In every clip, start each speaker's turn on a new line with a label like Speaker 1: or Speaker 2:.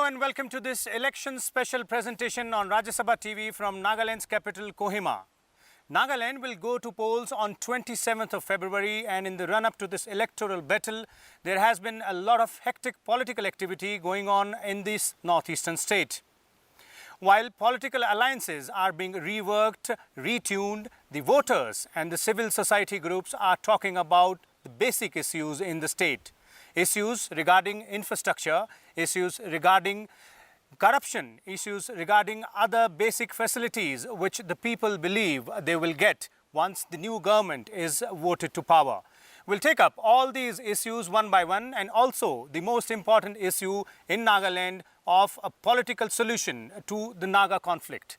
Speaker 1: and welcome to this election special presentation on Rajya Sabha TV from Nagaland's capital, Kohima. Nagaland will go to polls on 27th of February, and in the run-up to this electoral battle, there has been a lot of hectic political activity going on in this northeastern state. While political alliances are being reworked, retuned, the voters and the civil society groups are talking about the basic issues in the state. Issues regarding infrastructure, issues regarding corruption, issues regarding other basic facilities which the people believe they will get once the new government is voted to power. We'll take up all these issues one by one, and also the most important issue in Nagaland of a political solution to the Naga conflict.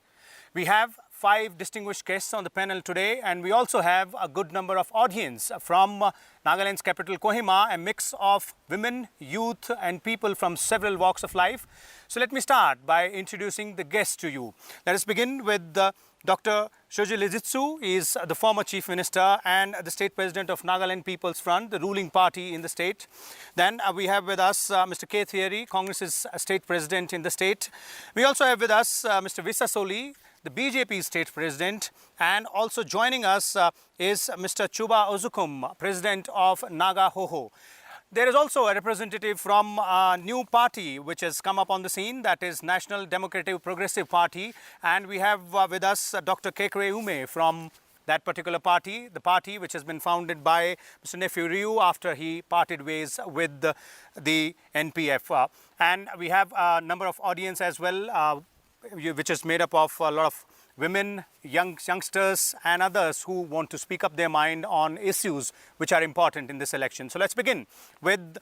Speaker 1: We have 5 distinguished guests on the panel today, and we also have a good number of audience from Nagaland's capital, Kohima, a mix of women, youth and people from several walks of life. So let me start by introducing the guests to you. Let us begin with Dr. Liezietsu. He is the former Chief Minister and the State President of Nagaland People's Front, the ruling party in the state. Then we have with us Mr. Therie, Congress's State President in the state. We also have with us Mr. Visasolie, the BJP State President, and also joining us is Mr. Chuba Ozukum, President of Naga Hoho. There is also a representative from a new party which has come up on the scene, that is National Democratic Progressive Party, and we have with us Dr. Kekhrie Yhome from that particular party, the party which has been founded by Mr. Nephew Ryu after he parted ways with the NPF. And we have a number of audience as well, which is made up of a lot of women, youngsters and others who want to speak up their mind on issues which are important in this election. So let's begin with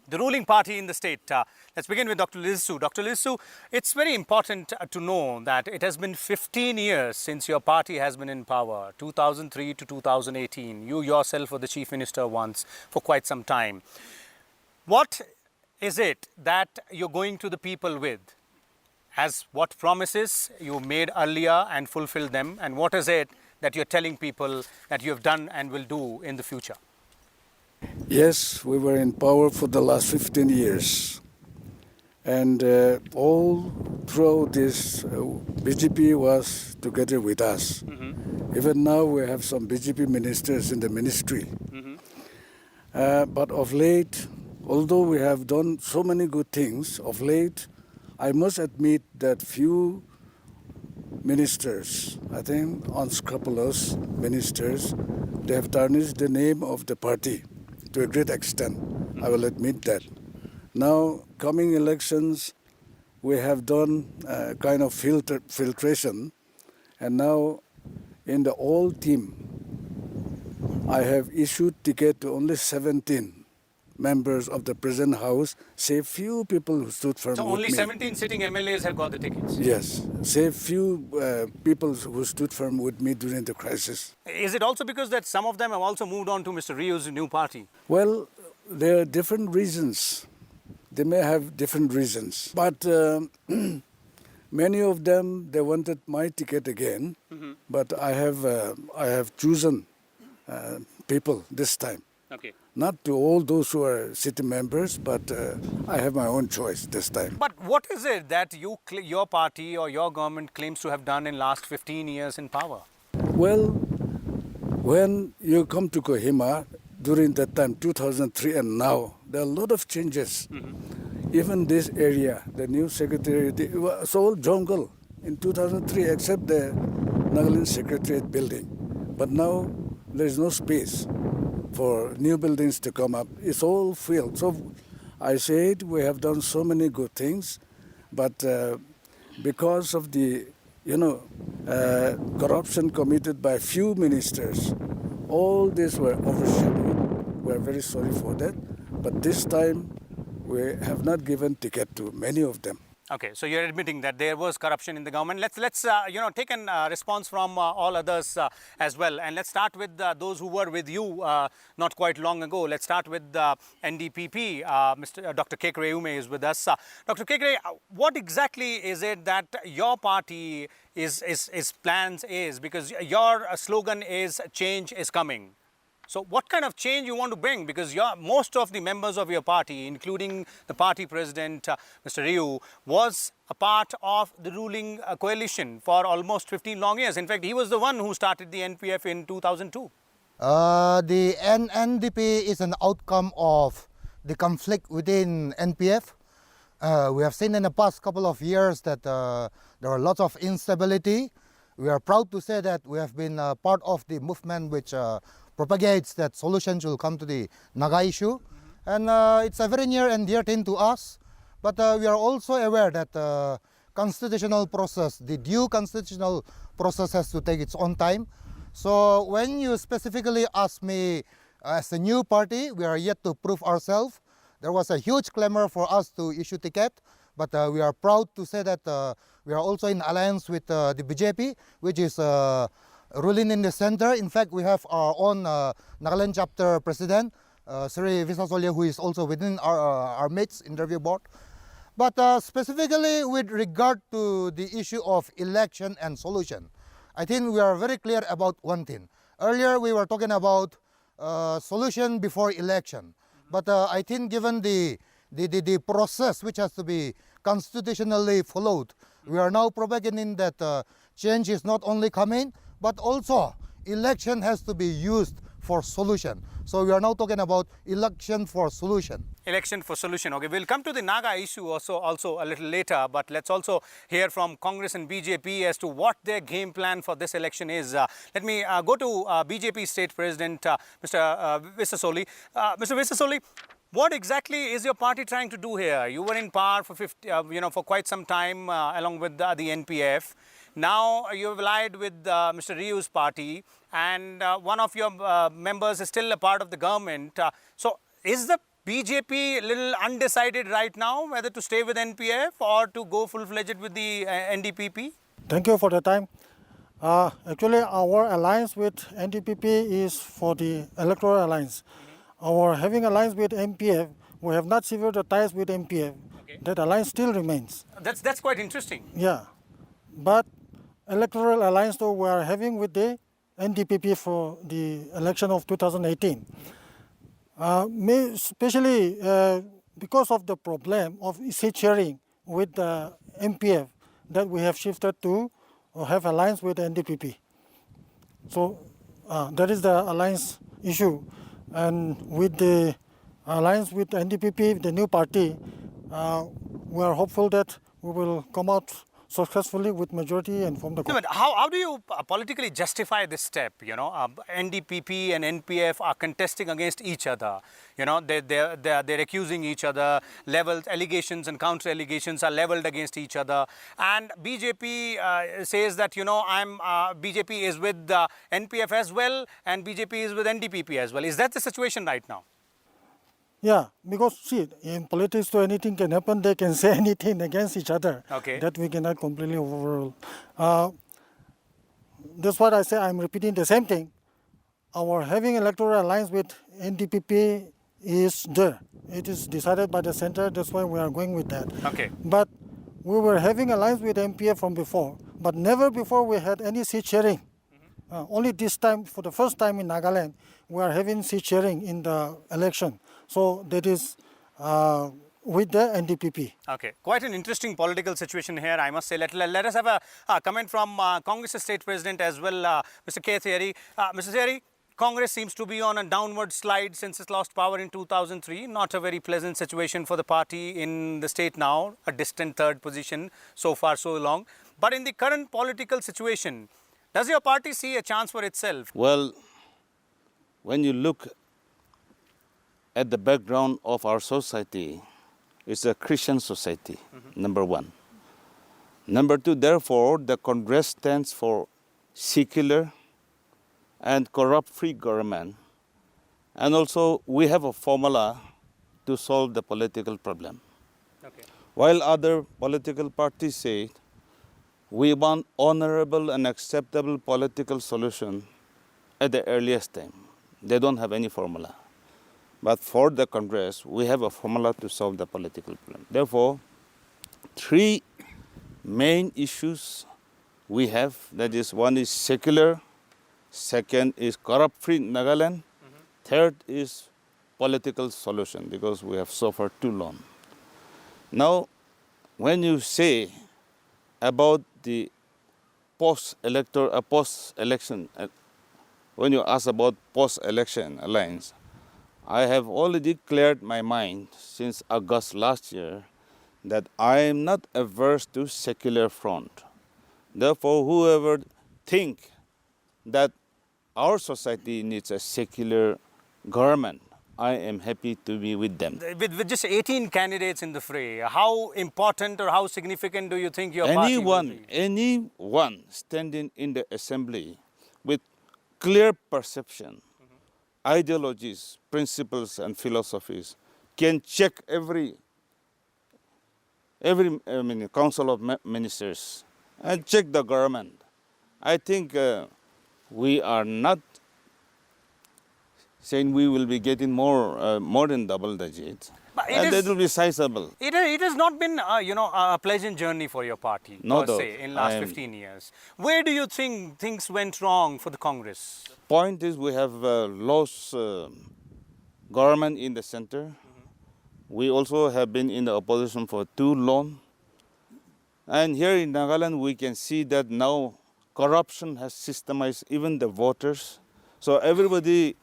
Speaker 1: the ruling party in the state. Let's begin with Dr. Liezietsu. Dr. Liezietsu, it's very important to know that it has been 15 years since your party has been in power, 2003 to 2018. You yourself were the Chief Minister once for quite some time. What is it that you're going to the people with? As what promises you made earlier and fulfilled them, and what is it that you're telling people that you have done and will do in the future?
Speaker 2: Yes, we were in power for the last 15 years. And all through this, BJP was together with us. Mm-hmm. Even now we have some BJP ministers in the ministry. Mm-hmm. But of late, although we have done so many good things, of late, I must admit that few ministers, I think unscrupulous ministers, they have tarnished the name of the party to a great extent. I will admit that. Now, coming elections, we have done kind of filtration, and now in the old team, I have issued ticket to only 17 members of the present house, save few people who stood firm
Speaker 1: so
Speaker 2: with me.
Speaker 1: So only 17 sitting MLAs have got the tickets?
Speaker 2: Yes, save few people who stood firm with me during the crisis.
Speaker 1: Is it also because that some of them have also moved on to Mr. Ryu's new party?
Speaker 2: Well, there are different reasons. They may have different reasons. But many of them, they wanted my ticket again. Mm-hmm. But I have chosen people this time.
Speaker 1: Okay.
Speaker 2: Not to all those who are city members, but I have my own choice this time.
Speaker 1: But what is it that your party or your government claims to have done in last 15 years in power?
Speaker 2: Well, when you come to Kohima, during that time, 2003 and now, there are a lot of changes. Mm-hmm. Even this area, the new secretariat, it was all jungle in 2003, except the Nagaland Secretariat building. But now there is no space for new buildings to come up. It's all filled. So I said we have done so many good things, but because of the corruption committed by few ministers, all these were overshadowed. We are very sorry for that. But this time we have not given ticket to many of them.
Speaker 1: Okay, so you're admitting that there was corruption in the government. Let's take a response from all others as well, and let's start with those who were with you not quite long ago. Let's start with NDPP. Dr. Kekhrie Yhome is with us. Dr. Kekhrie, what exactly is it that your party is plans is, because your slogan is change is coming. So what kind of change you want to bring? Because most of the members of your party, including the party president, Mr. Ryu, was a part of the ruling coalition for almost 15 long years. In fact, he was the one who started the NPF in 2002.
Speaker 3: The NDP is an outcome of the conflict within NPF. We have seen in the past couple of years that there are lots of instability. We are proud to say that we have been part of the movement which propagates that solutions will come to the Naga issue. And it's a very near and dear thing to us. But we are also aware that the due constitutional process has to take its own time. So when you specifically ask me, as a new party, we are yet to prove ourselves. There was a huge clamor for us to issue ticket, but we are proud to say that we are also in alliance with the BJP, which is ruling in the center. In fact, we have our own Nagaland chapter president, Therie Visasolie, who is also within our mates interview board. But specifically with regard to the issue of election and solution, I think we are very clear about one thing. Earlier we were talking about solution before election, but I think given the process which has to be constitutionally followed, we are now propagating that change is not only coming, but also election has to be used for solution. So we are now talking about election for solution.
Speaker 1: Election for solution. Okay, we'll come to the Naga issue also a little later, but let's also hear from Congress and BJP as to what their game plan for this election is. Let me go to BJP State President, Mr. Visasolie. Mr. Visasolie, what exactly is your party trying to do here? You were in power for for quite some time along with the NPF. Now you've allied with Mr. Ryu's party, and one of your members is still a part of the government. So is the BJP a little undecided right now whether to stay with NPF or to go full-fledged with the NDPP?
Speaker 4: Thank you for the time. Actually, our alliance with NDPP is for the electoral alliance. Our having alliance with NPF, we have not severed the ties with NPF.
Speaker 1: Okay.
Speaker 4: That alliance still remains.
Speaker 1: That's quite interesting.
Speaker 4: Yeah, but electoral alliance though we are having with the NDPP for the election of 2018. Especially because of the problem of seat sharing with the NPF, that we have shifted to have alliance with NDPP. So that is the alliance issue. And with the alliance with NDPP, the new party, we are hopeful that we will come out successfully with majority and form the
Speaker 1: government. No, but how do you politically justify this step? NDPP and NPF are contesting against each other. They're accusing each other. Allegations and counter allegations are leveled against each other. And BJP says that BJP is with NPF as well, and BJP is with NDPP as well. Is that the situation right now?
Speaker 4: Yeah, because see, in politics, so anything can happen. They can say anything against each other.
Speaker 1: Okay.
Speaker 4: That we cannot completely overrule. That's what I say. I'm repeating the same thing. Our having electoral alliance with NDPP is there. It is decided by the center. That's why we are going with that.
Speaker 1: Okay.
Speaker 4: But we were having alliance with NPF from before, but never before we had any seat sharing. Only this time, for the first time in Nagaland, we are having seat sharing in the election. So that is with the NDPP.
Speaker 1: Okay, quite an interesting political situation here, I must say. Let us have a comment from Congress State President as well, Mr. Therie. Mr. Therie, Congress seems to be on a downward slide since it lost power in 2003. Not a very pleasant situation for the party in the state now, a distant third position so far so long. But in the current political situation, does your party see a chance for itself?
Speaker 5: Well, when you look at the background of our society, it's a Christian society, number one. Number two, therefore, the Congress stands for secular and corrupt-free government. And also, we have a formula to solve the political problem.
Speaker 1: Okay.
Speaker 5: While other political parties say, we want honorable and acceptable political solution at the earliest time. They don't have any formula. But for the Congress, we have a formula to solve the political problem. Therefore, three main issues we have. That is, one is secular, second is corrupt-free Nagaland, Third is political solution, because we have suffered too long. Now, when you say about the post-election, when you ask about post-election alliance, I have already cleared my mind since August last year that I am not averse to secular front. Therefore, whoever think that our society needs a secular government, I am happy to be with them.
Speaker 1: With just 18 candidates in the fray, how important or how significant do you think your party will be?
Speaker 5: Anyone standing in the assembly with clear perception, ideologies, principles and philosophies can check every council of ministers and check the government. I think we are not saying we will be getting more than double digits, and that will be sizable.
Speaker 1: It has not been a pleasant journey for your party,
Speaker 5: No
Speaker 1: per
Speaker 5: doubt.
Speaker 1: se, in last 15 years. Where do you think things went wrong for the Congress?
Speaker 5: Point is, we have lost government in the center. We also have been in the opposition for too long. And here in Nagaland, we can see that now corruption has systemized even the voters. So everybody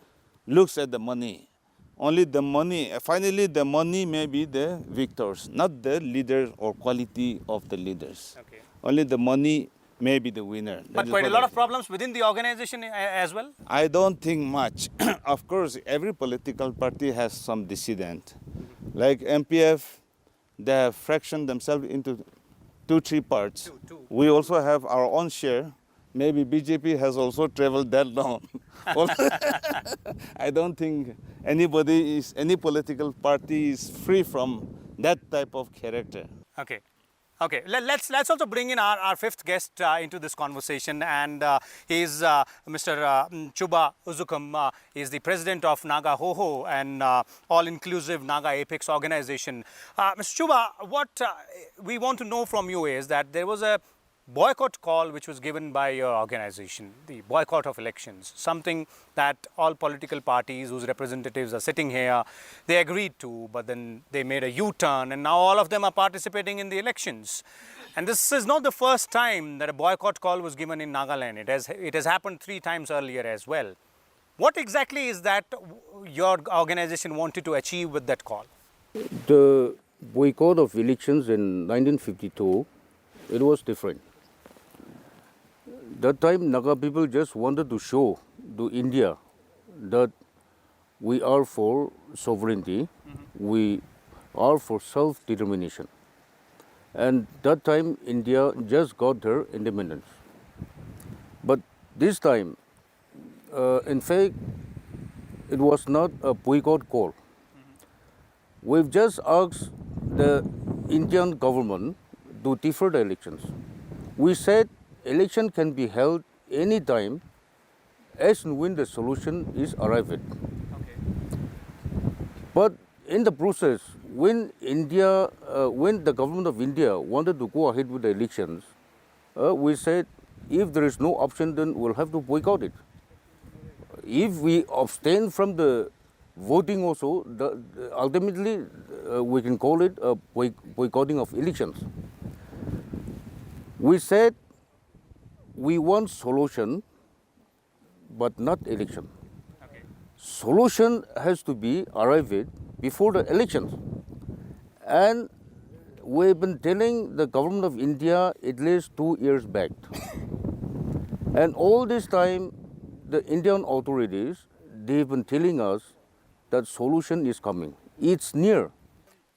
Speaker 5: looks at the money. Only the money, finally the money may be the victors, not the leader or quality of the leaders.
Speaker 1: Okay.
Speaker 5: Only the money may be the winner. That
Speaker 1: But
Speaker 5: is
Speaker 1: quite a
Speaker 5: what
Speaker 1: lot
Speaker 5: I
Speaker 1: of
Speaker 5: think.
Speaker 1: problems within the organization as well?
Speaker 5: I don't think much. Of course, every political party has some dissident. Like MPF, they have fractioned themselves into 2-3 parts.
Speaker 1: Two.
Speaker 5: We also have our own share. Maybe BJP has also traveled that long. I don't think any political party is free from that type of character.
Speaker 1: Okay. Okay, let's also bring in our fifth guest into this conversation, and he's Mr. Chuba Ozukum. He's the president of Naga Hoho, and all-inclusive Naga Apex organization. Mr. Chuba, what we want to know from you is that there was a boycott call which was given by your organization, the boycott of elections, something that all political parties whose representatives are sitting here, they agreed to, but then they made a U-turn, and now all of them are participating in the elections. And this is not the first time that a boycott call was given in Nagaland. It has happened 3 times earlier as well. What exactly is that your organization wanted to achieve with that call?
Speaker 6: The boycott of elections in 1952, it was different. That time, Naga people just wanted to show to India that we are for sovereignty, we are for self-determination. And that time, India just got their independence. But this time, in fact, it was not a boycott call. We've just asked the Indian government to defer the elections. We said election can be held anytime as and when the solution is arrived at.
Speaker 1: Okay.
Speaker 6: But in the process, when the government of India wanted to go ahead with the elections, we said if there is no option, then we'll have to boycott it. If we abstain from the voting also, ultimately we can call it a boycotting of elections. We said we want solution, but not election.
Speaker 1: Okay.
Speaker 6: Solution has to be arrived before the elections. And we've been telling the government of India at least 2 years back. And all this time, the Indian authorities, they've been telling us that solution is coming. It's near.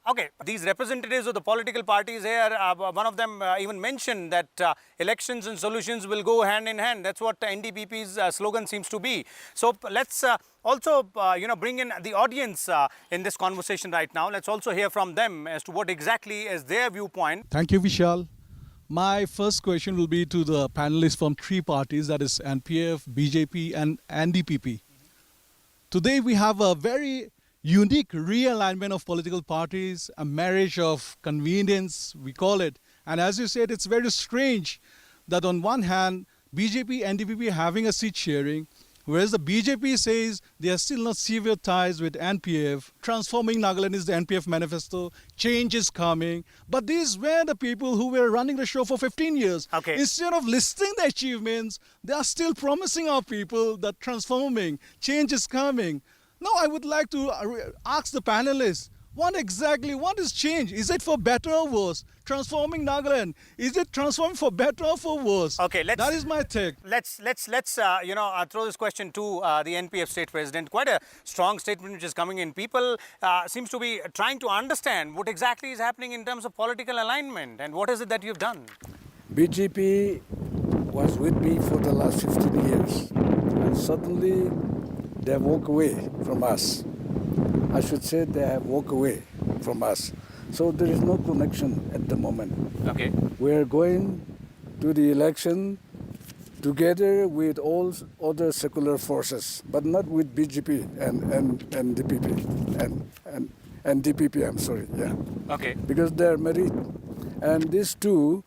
Speaker 1: Okay, these representatives of the political parties here, one of them even mentioned that elections and solutions will go hand in hand. That's what NDPP's slogan seems to be. So let's also, bring in the audience in this conversation right now. Let's also hear from them as to what exactly is their viewpoint.
Speaker 7: Thank you, Vishal. My first question will be to the panelists from 3 parties, that is NPF, BJP and NDPP. Today we have a very unique realignment of political parties, a marriage of convenience, we call it. And as you said, it's very strange that on one hand, BJP, NDPP having a seat sharing, Whereas the BJP says they are still not severed ties with NPF. Transforming Nagaland is the NPF manifesto. Change is coming. But these were the people who were running the show for 15 years.
Speaker 1: Okay.
Speaker 7: Instead of listing the achievements, they are still promising our people that transforming, change is coming. Now I would like to ask the panelists, what is change? Is it for better or worse? Transforming Nagaland, is it transforming for better or for worse?
Speaker 1: Okay,
Speaker 7: that is my take.
Speaker 1: Let's throw this question to the NPF state president. Quite a strong statement which is coming in. People seems to be trying to understand what exactly is happening in terms of political alignment and what is it that you've done.
Speaker 2: BJP was with me for the last 15 years, and suddenly they walk away from us. I should say they have walked away from us. So there is no connection at the moment.
Speaker 1: Okay.
Speaker 2: We are going to the election together with all other secular forces, but not with BJP and NDPP and NDPP. I'm sorry. Yeah.
Speaker 1: Okay.
Speaker 2: Because they are married, and these two,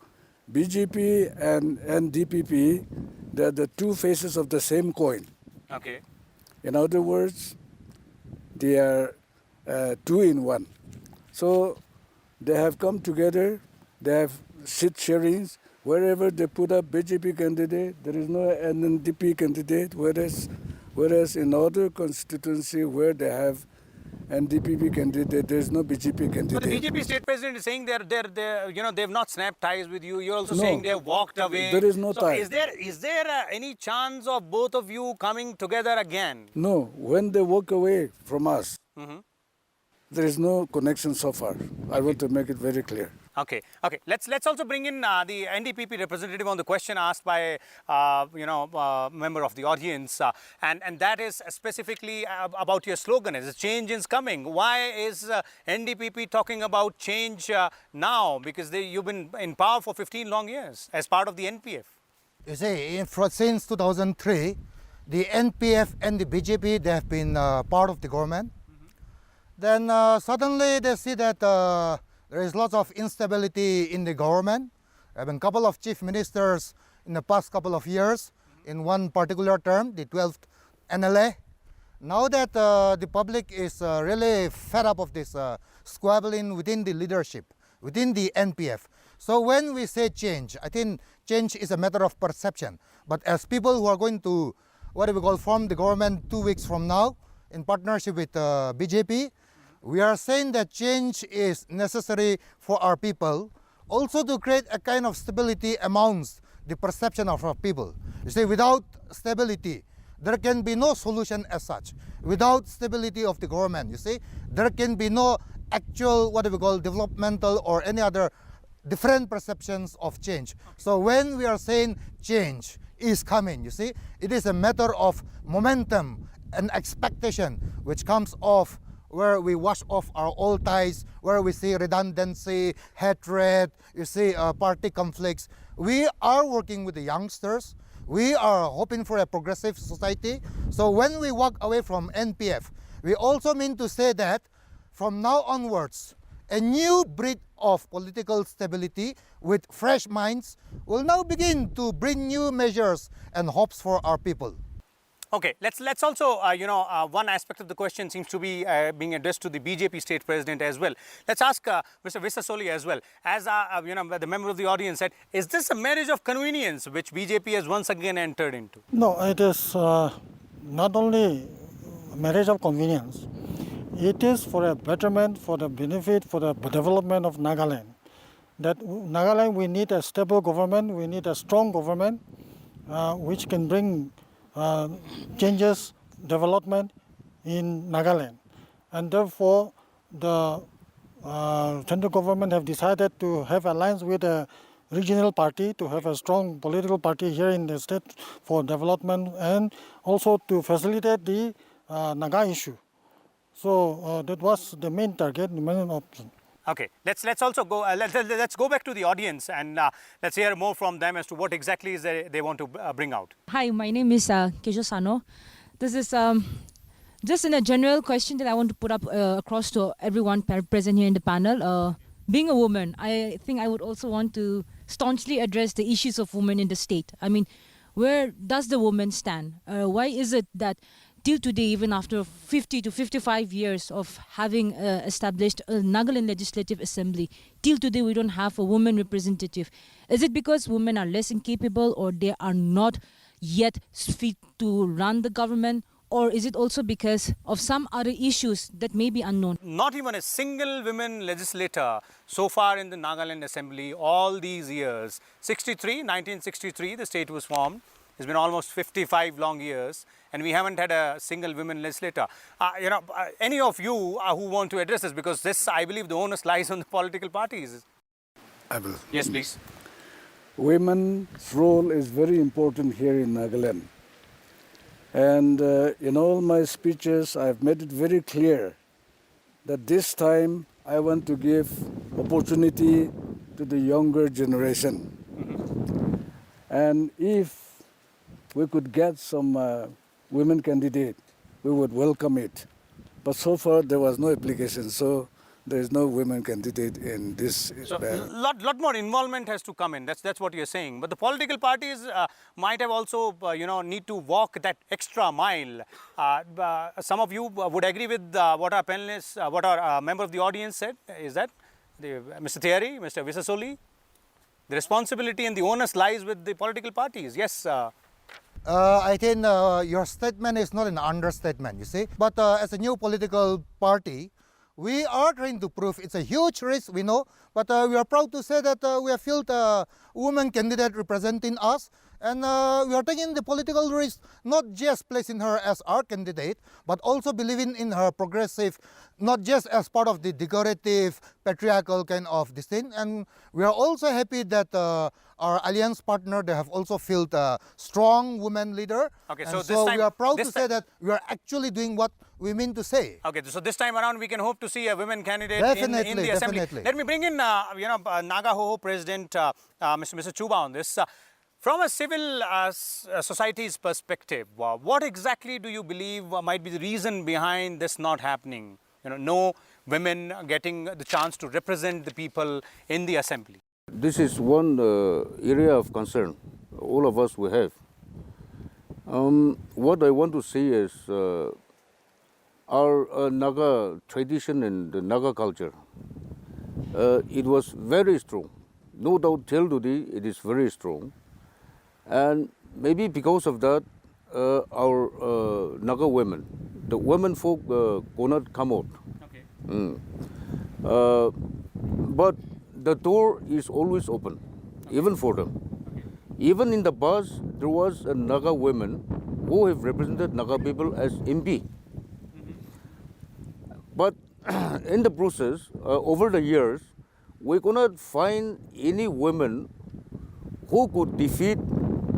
Speaker 2: BJP and NDPP, they are the two faces of the same coin.
Speaker 1: Okay.
Speaker 2: In other words, they are two in one. So they have come together, they have seat sharings. Wherever they put up BJP candidate, there is no NDP candidate, whereas in other constituency where they have NDPP candidate, there is no BJP candidate.
Speaker 1: But the BJP state president is saying they've not snapped ties with you. You're also saying they have walked away.
Speaker 2: There is no tie.
Speaker 1: Is there any chance of both of you coming together again?
Speaker 2: No, when they walk away from us, there is no connection so far. I want to make it very clear.
Speaker 1: Okay. Let's also bring in the NDPP representative on the question asked by member of the audience, and that is specifically about your slogan. Is change is coming? Why is NDPP talking about change now? Because you've been in power for 15 long years as part of the NPF.
Speaker 3: You see, since 2003, the NPF and the BJP, they have been part of the government. Then suddenly they see that there is lots of instability in the government. There have been a couple of chief ministers in the past couple of years in one particular term, the 12th NLA. Now that the public is really fed up of this squabbling within the leadership, within the NPF. So when we say change, I think change is a matter of perception. But as people who are going to, form the government 2 weeks from now in partnership with BJP, we are saying that change is necessary for our people, also to create a kind of stability amongst the perception of our people. You see, without stability, there can be no solution as such. Without stability of the government, you see, there can be no actual, developmental or any other different perceptions of change. So when we are saying change is coming, you see, it is a matter of momentum and expectation which comes off where we wash off our old ties, where we see redundancy, hatred, you see party conflicts. We are working with the youngsters. We are hoping for a progressive society. So when we walk away from NPF, we also mean to say that from now onwards, a new breed of political stability with fresh minds will now begin to bring new measures and hopes for our people.
Speaker 1: Okay, let's also, one aspect of the question seems to be being addressed to the BJP state president as well. Let's ask Mr. Visasolie as well. As the member of the audience said, is this a marriage of convenience which BJP has once again entered into?
Speaker 4: No, it is not only a marriage of convenience. It is for a betterment, for the benefit, for the development of Nagaland. That Nagaland, we need a stable government, we need a strong government which can bring changes, development in Nagaland. And therefore, the central government have decided to have alliance with a regional party, to have a strong political party here in the state for development and also to facilitate the Naga issue. So that was the main target, the main option.
Speaker 1: Okay, let's also go. Let's go back to the audience and let's hear more from them as to what exactly is they want to bring out.
Speaker 8: Hi, my name is Sano. This is just in a general question that I want to put up across to everyone present here in the panel. Being a woman, I think I would also want to staunchly address the issues of women in the state. I mean, where does the woman stand? Why is it that till today, even after 50 to 55 years of having established a Nagaland Legislative Assembly, till today we don't have a woman representative? Is it because women are less incapable, or they are not yet fit to run the government? Or is it also because of some other issues that may be unknown?
Speaker 1: Not even a single women legislator so far in the Nagaland Assembly all these years. 1963, the state was formed. It's been almost 55 long years, and we haven't had a single women legislator. Any of you who want to address this, because this, I believe, the onus lies on the political parties.
Speaker 2: I will.
Speaker 1: Yes, please.
Speaker 2: Women's role is very important here in Nagaland. And in all my speeches, I've made it very clear that this time I want to give opportunity to the younger generation. And if we could get some women candidate, we would welcome it. But so far there was no application, so there is no women candidate in this.
Speaker 1: So lot more involvement has to come in. That's what you're saying. But the political parties might have also need to walk that extra mile. Some of you would agree with what our panelists, what our member of the audience said. Is that Mr. Therie, Mr. Visasolie? The responsibility and the onus lies with the political parties. Yes.
Speaker 3: I think your statement is not an understatement, you see. But as a new political party, we are trying to prove it's a huge risk, we know, but we are proud to say that we have filled a woman candidate representing us, and we are taking the political risk, not just placing her as our candidate, but also believing in her progressive, not just as part of the decorative, patriarchal kind of this thing. And we are also happy that our alliance partner, they have also filled a strong woman leader.
Speaker 1: Okay,
Speaker 3: and
Speaker 1: so this time,
Speaker 3: we are proud to say that we are actually doing what we mean to say.
Speaker 1: Okay, so this time around we can hope to see a women candidate in the assembly.
Speaker 3: Definitely.
Speaker 1: Let me bring in Naga Hoho President Mr. Chuba on this. From a civil society's perspective, what exactly do you believe might be the reason behind this not happening? No women getting the chance to represent the people in the assembly.
Speaker 6: This is one area of concern all of us will have. What I want to say is our Naga tradition and the Naga culture, it was very strong. No doubt till today it is very strong. And maybe because of that, our Naga women, the women folk could not come out.
Speaker 1: Okay.
Speaker 6: But the door is always open, even for them.
Speaker 1: Okay.
Speaker 6: Even in the past, there was a Naga women who have represented Naga people as MP. But in the process, over the years, we could not find any women who could defeat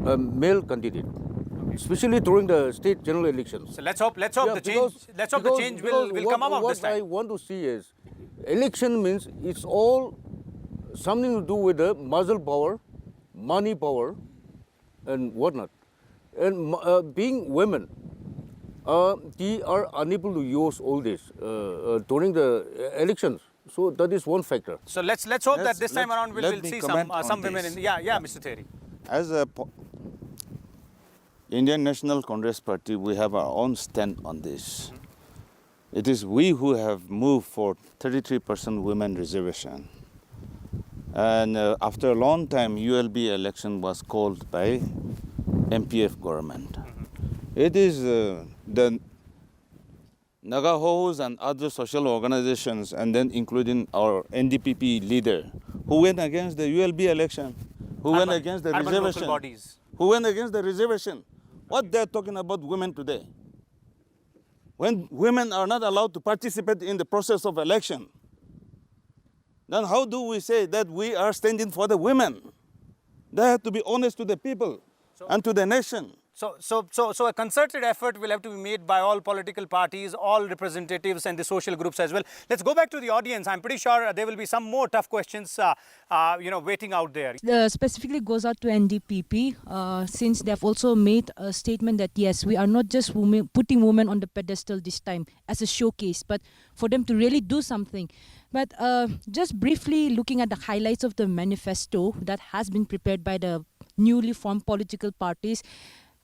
Speaker 6: a male candidate, especially during the state general elections.
Speaker 1: So let's hope the change will come out this time.
Speaker 6: What I want to see is, election means it's all something to do with the muscle power, money power, and whatnot. And being women, they are unable to use all this during the elections. So that is one factor.
Speaker 1: So let's hope that this time around we'll see some women in. Yeah, Mr. Therie.
Speaker 5: As a Indian National Congress Party, we have our own stand on this. It is we who have moved for 33% women reservation. And after a long time, ULB election was called by MPF government. It is the Naga Hohos and other social organizations, and then including our NDPP leader, who went against the ULB election, who went against the reservation.
Speaker 1: Bodies.
Speaker 5: Who went against the reservation. What they're talking about women today? When women are not allowed to participate in the process of election, then how do we say that we are standing for the women? They have to be honest to the people and to the nation.
Speaker 1: So a concerted effort will have to be made by all political parties, all representatives and the social groups as well. Let's go back to the audience. I'm pretty sure there will be some more tough questions, waiting out there.
Speaker 8: Specifically goes out to NDPP since they have also made a statement that yes, we are not just putting women on the pedestal this time as a showcase, but for them to really do something. But just briefly looking at the highlights of the manifesto that has been prepared by the newly formed political parties.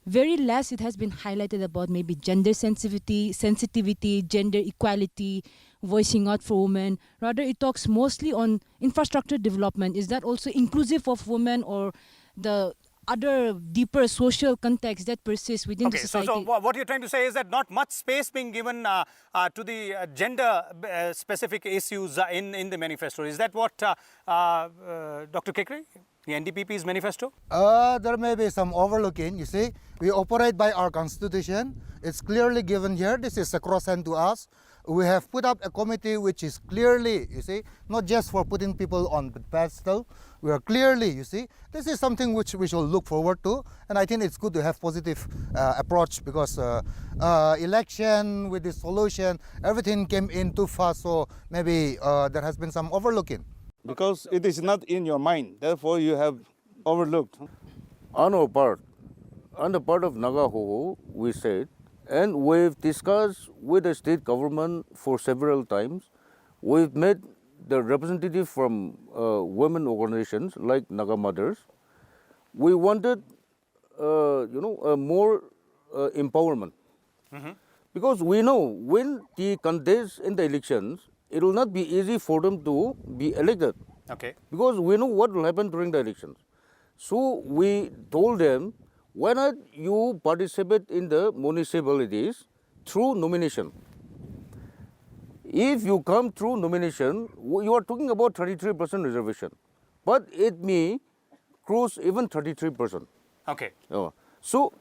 Speaker 8: Very less it has been highlighted about maybe gender sensitivity, gender equality, voicing out for women. Rather, it talks mostly on infrastructure development. Is that also inclusive of women, or the other deeper social context that persists within the society?
Speaker 1: So what you're trying to say is that not much space being given to the gender-specific issues in the manifesto. Is that what Dr. Kekhrie, the NDPP's manifesto?
Speaker 3: There may be some overlooking, you see. We operate by our constitution. It's clearly given here. This is a cross-hand to us. We have put up a committee which is clearly, you see, not just for putting people on the pedestal. We are clearly, you see, this is something which we shall look forward to. And I think it's good to have positive approach, because election with this solution, everything came in too fast. So maybe there has been some overlooking.
Speaker 5: Because it is not in your mind, therefore you have overlooked.
Speaker 6: On our part, on the part of Naga Hoho, we said, and we've discussed with the state government for several times. We've met the representative from women organizations like Naga Mothers. We wanted, more empowerment. Because we know when the contest in the elections, it will not be easy for them to be elected.
Speaker 1: Okay.
Speaker 6: Because we know what will happen during the elections. So we told them, why not you participate in the municipalities through nomination? If you come through nomination, you are talking about 33% reservation, but it may cross even 33%.
Speaker 1: Okay.
Speaker 6: So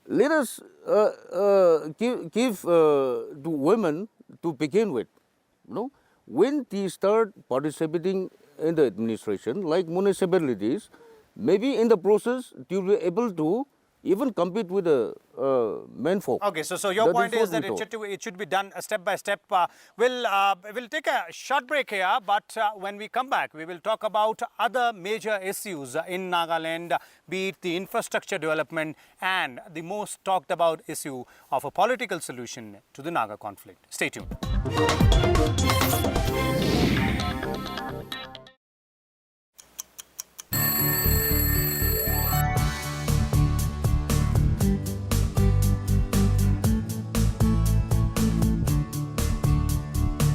Speaker 6: let us give to women to begin with. When they start participating in the administration, like municipalities, maybe in the process they will be able to even compete with the men folk.
Speaker 1: Okay, so your point is that it should be done step by step. We'll take a short break here, but when we come back, we will talk about other major issues in Nagaland, be it the infrastructure development and the most talked about issue of a political solution to the Naga conflict. Stay tuned.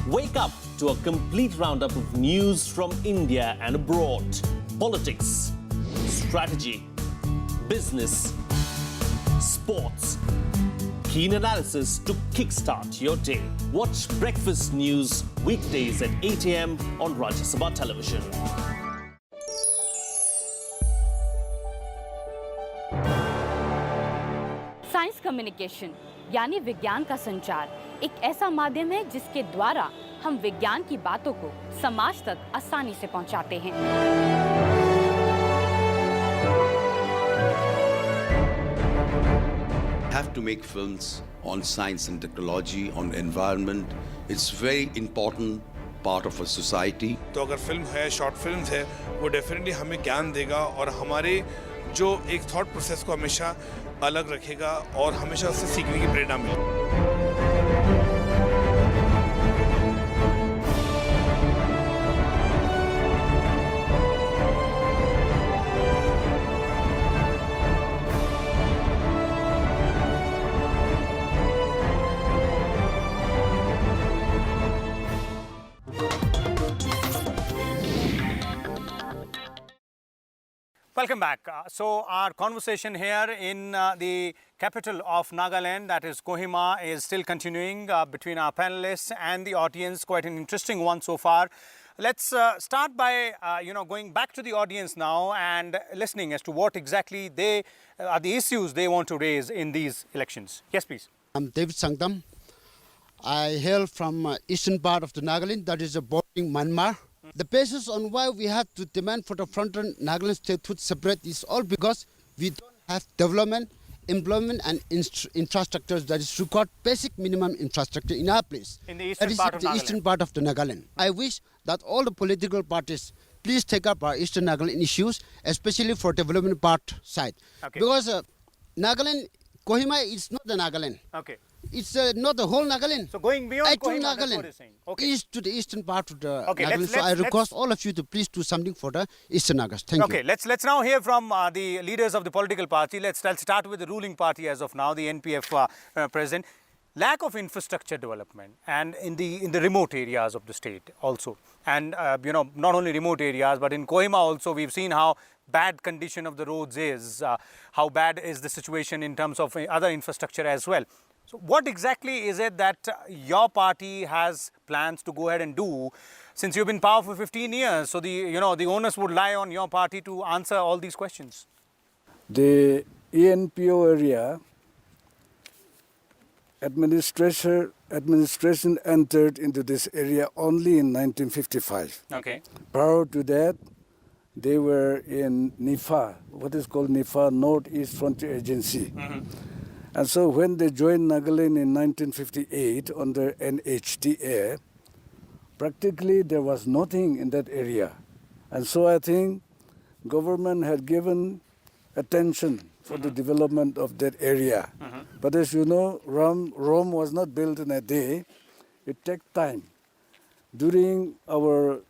Speaker 9: Wake up to a complete roundup of news from India and abroad. Politics, strategy, business, sports. Keen analysis to kickstart your day. Watch Breakfast News weekdays at 8 a.m. on Rajya Sabha television.
Speaker 10: Science communication यानी विज्ञान का संचार एक ऐसा माध्यम है जिसके द्वारा हम विज्ञान की बातों को समाज तक आसानी से पहुंचाते हैं।
Speaker 11: Have to make films on science and technology, on environment. It's very important part of a society.
Speaker 12: तो अगर फिल्म है, शॉर्ट फिल्म्स है, वो डेफिनेटली हमें ज्ञान देगा और हमारे जो एक थॉट प्रोसेस को हमेशा अलग रखेगा और हमेशा उससे सीखने की प्रेरणा मिलेगी।
Speaker 1: Welcome back. So our conversation here in the capital of Nagaland, that is Kohima, is still continuing between our panelists and the audience. Quite an interesting one so far. Let's start by going back to the audience now and listening as to what exactly they are the issues they want to raise in these elections. Yes, please.
Speaker 13: I'm David Sangdam. I hail from eastern part of the Nagaland, that is bordering Myanmar. The basis on why we have to demand for the frontier Nagaland statehood separate is all because we don't have development, employment and infrastructures that is required, basic minimum infrastructure in our place.
Speaker 1: In the eastern part of
Speaker 13: the
Speaker 1: Nagaland.
Speaker 13: eastern part of the Nagaland. I wish that all the political parties please take up our eastern Nagaland issues, especially for development part side.
Speaker 1: Okay.
Speaker 13: Because Nagaland, Kohima is not the Nagaland.
Speaker 1: Okay.
Speaker 13: It's not the whole Nagaland.
Speaker 1: So going beyond
Speaker 13: Actual
Speaker 1: Kohima, that's what
Speaker 13: Nagaland,
Speaker 1: you're saying. Okay.
Speaker 13: east to the eastern part of the
Speaker 1: Okay,
Speaker 13: Nagaland. So I
Speaker 1: let's-
Speaker 13: request all of you to please do something for the eastern Nagas. Thank you.
Speaker 1: Okay, let's now hear from the leaders of the political party. Let's start with the ruling party as of now, the NPF president. Lack of infrastructure development and in the remote areas of the state also, and not only remote areas but in Kohima also we've seen how bad condition of the roads is, how bad is the situation in terms of other infrastructure as well. So what exactly is it that your party has plans to go ahead and do, since you've been in power for 15 years? So the onus would lie on your party to answer all these questions.
Speaker 2: The ENPO area administration entered into this area only in 1955.
Speaker 1: Okay.
Speaker 2: Prior to that, they were in NIFA, what is called NIFA, Northeast Frontier Agency. And so when they joined Nagaland in 1958 under NHTA, practically there was nothing in that area. And so I think government had given attention for the development of that area. But as you know, Rome was not built in a day. It takes time. During our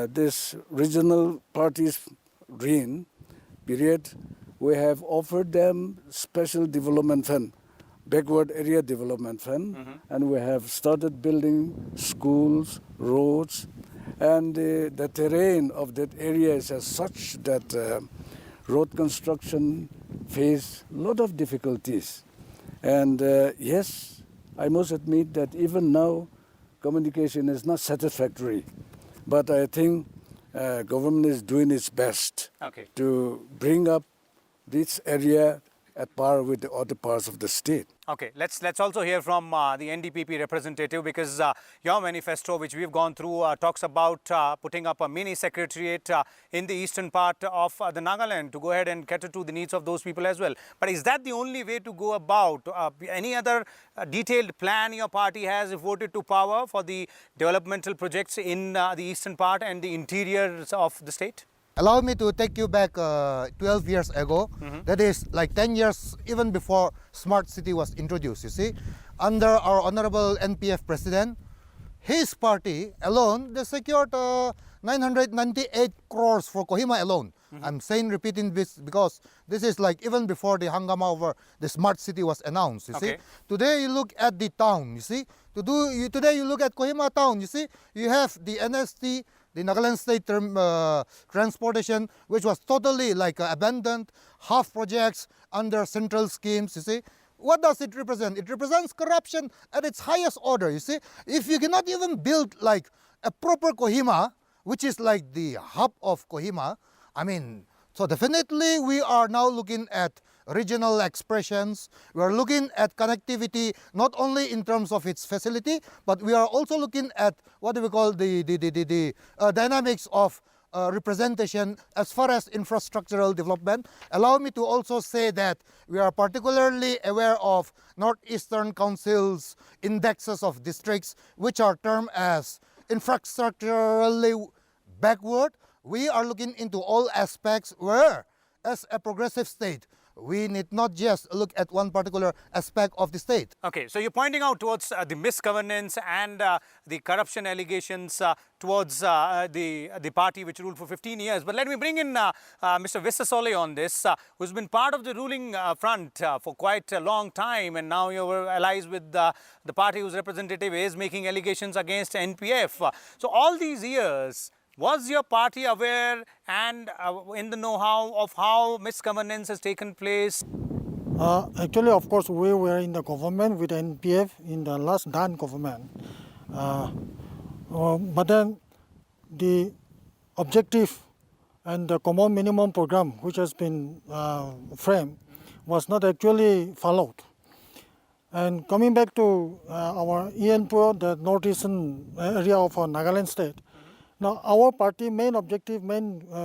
Speaker 2: this regional parties' reign period, we have offered them special development fund, backward area development fund, and we have started building schools, roads, and the terrain of that area is as such that road construction face a lot of difficulties. And yes, I must admit that even now, communication is not satisfactory. But I think government is doing its best to bring up this area at par with the other parts of the state.
Speaker 1: Okay, let's also hear from the NDPP representative, because your manifesto, which we've gone through, talks about putting up a mini secretariat in the eastern part of the Nagaland to go ahead and cater to the needs of those people as well. But is that the only way to go about? Any other detailed plan your party has, if voted to power, for the developmental projects in the eastern part and the interiors of the state?
Speaker 3: Allow me to take you back 12 years ago. That is like 10 years even before Smart City was introduced, you see. Under our Honorable NPF President, his party alone, they secured 998 crores for Kohima alone. I'm repeating this because this is like even before the hangama over the Smart City was announced, you see. Today you look at the town, you see. Today you look at Kohima town, you see. You have the NST, the Nagaland State Transportation, which was totally like abandoned, half projects under central schemes, you see. What does it represent? It represents corruption at its highest order, you see. If you cannot even build like a proper Kohima, which is like the hub of Kohima, I mean, so definitely we are now looking at regional expressions. We are looking at connectivity, not only in terms of its facility, but we are also looking at what do we call the dynamics of representation as far as infrastructural development. Allow me to also say that we are particularly aware of Northeastern Council's indexes of districts, which are termed as infrastructurally backward. We are looking into all aspects where, as a progressive state, we need not just look at one particular aspect of the state.
Speaker 1: Okay, so you're pointing out towards the misgovernance and the corruption allegations towards the party which ruled for 15 years. But let me bring in Mr. Visasolie on this, who's been part of the ruling front for quite a long time, and now you're allies with the party whose representative is making allegations against NPF. So all these years, was your party aware and in the know-how of how misgovernance has taken place?
Speaker 4: Actually, of course, we were in the government with NPF in the last Dan government. But then the objective and the common minimum program, which has been framed, was not actually followed. And coming back to our ENPO, the northeastern area of our Nagaland state, now, our party main objective,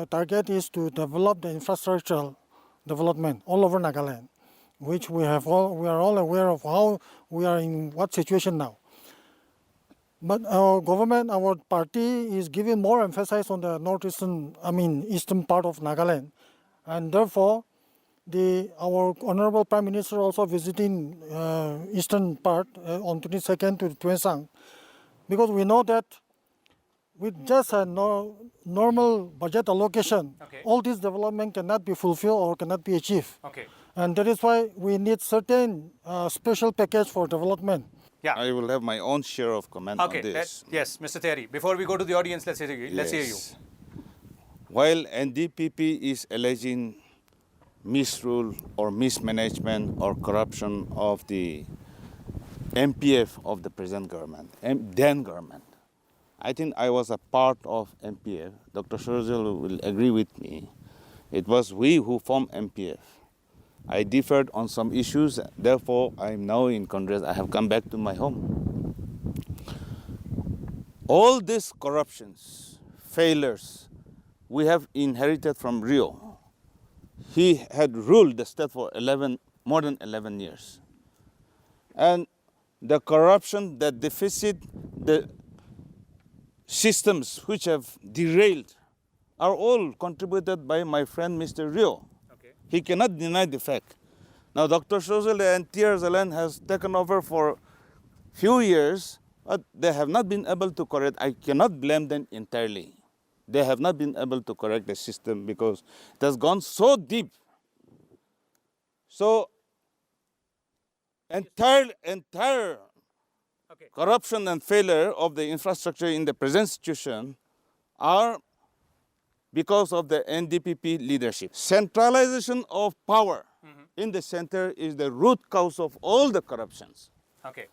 Speaker 4: target is to develop the infrastructural development all over Nagaland, which we are all aware of how we are in what situation now. But our government, our party is giving more emphasis on the eastern part of Nagaland, and therefore our Honorable Prime Minister also visiting eastern part on 22nd to Tuensang, because we know that with just a normal budget allocation, all this development cannot be fulfilled or cannot be achieved.
Speaker 1: Okay.
Speaker 4: And that is why we need certain special package for development.
Speaker 1: Yeah.
Speaker 5: I will have my own share of comment on this.
Speaker 1: Yes, Mr. Therie. Before we go to the audience, let's hear you.
Speaker 5: While NDPP is alleging misrule or mismanagement or corruption of the MPF of the present government, then government, I think I was a part of MPF. Dr. Shürhozelie will agree with me. It was we who formed MPF. I differed on some issues, therefore I am now in Congress. I have come back to my home. All these corruptions, failures, we have inherited from Rio. He had ruled the state for more than 11 years. And the corruption, the deficit, the systems which have derailed are all contributed by my friend Mr. Rio. He cannot deny the fact. Now Dr. Shürhozelie and Therie has taken over for few years, but they have not been able to correct. I cannot blame them entirely. They have not been able to correct the system because it has gone so deep. So entire corruption and failure of the infrastructure in the present situation are because of the NDPP leadership. Centralization of power in the center is the root cause of all the corruptions.
Speaker 1: Okay.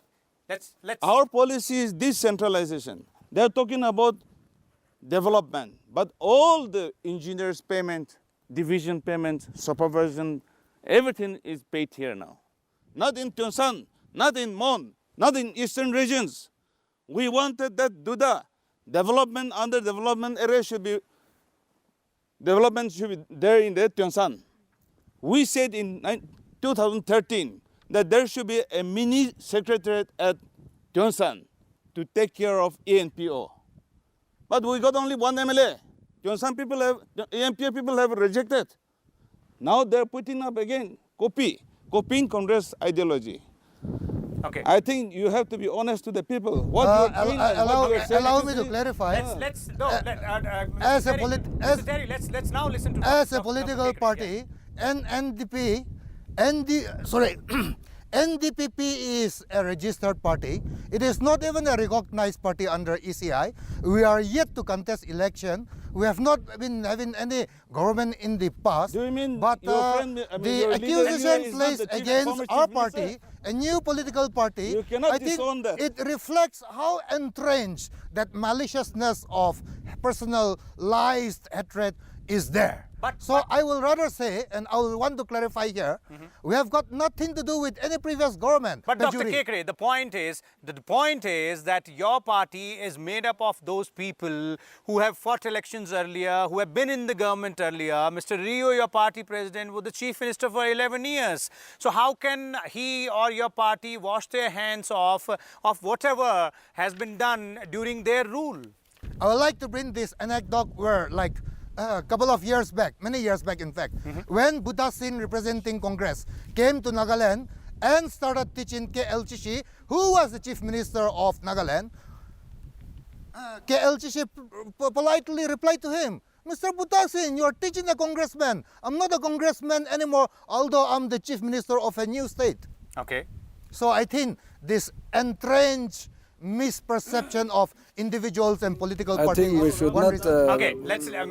Speaker 5: Our policy is decentralization. They are talking about development, but all the engineers' payment, division payment, supervision, everything is paid here now. Not in Tuensang, not in Mon, not in eastern regions. We wanted that Duda development under development area should be there in the Tuensang. We said in 2013 that there should be a mini secretariat at Tuensang to take care of ENPO. But we got only one MLA. Tuensang people ENPO people have rejected. Now they're putting up again, copying Congress ideology.
Speaker 1: Okay.
Speaker 5: I think you have to be honest to the people. What you're doing
Speaker 3: allow me to clarify.
Speaker 1: Mr. Therie, let's now listen to
Speaker 3: As a political party, NDPP is a registered party. It is not even a recognized party under ECI. We are yet to contest election. We have not been having any government in the past.
Speaker 5: Do you mean
Speaker 3: but
Speaker 5: your friend,
Speaker 3: the accusation placed against our party, a new political party,
Speaker 5: you cannot
Speaker 3: I think
Speaker 5: disown that.
Speaker 3: it reflects how entrenched that maliciousness of personalized hatred is there. So I will rather say, and I will want to clarify here, we have got nothing to do with any previous government.
Speaker 1: But Dr. Kekhrie, the point is that your party is made up of those people who have fought elections earlier, who have been in the government earlier. Mr. Rio, your party president, was the chief minister for 11 years. So how can he or your party wash their hands off of whatever has been done during their rule?
Speaker 3: I would like to bring this anecdote where, like, a couple of years back, many years back in fact, when Buddha Singh representing Congress came to Nagaland and started teaching KL Chishi, who was the chief minister of Nagaland, KL Chishi politely replied to him, Mr. Buddha Singh, you are teaching a congressman. I'm not a congressman anymore, although I'm the chief minister of a new state.
Speaker 1: Okay.
Speaker 3: So I think this entrenched misperception of individuals and political parties.
Speaker 2: I think we should not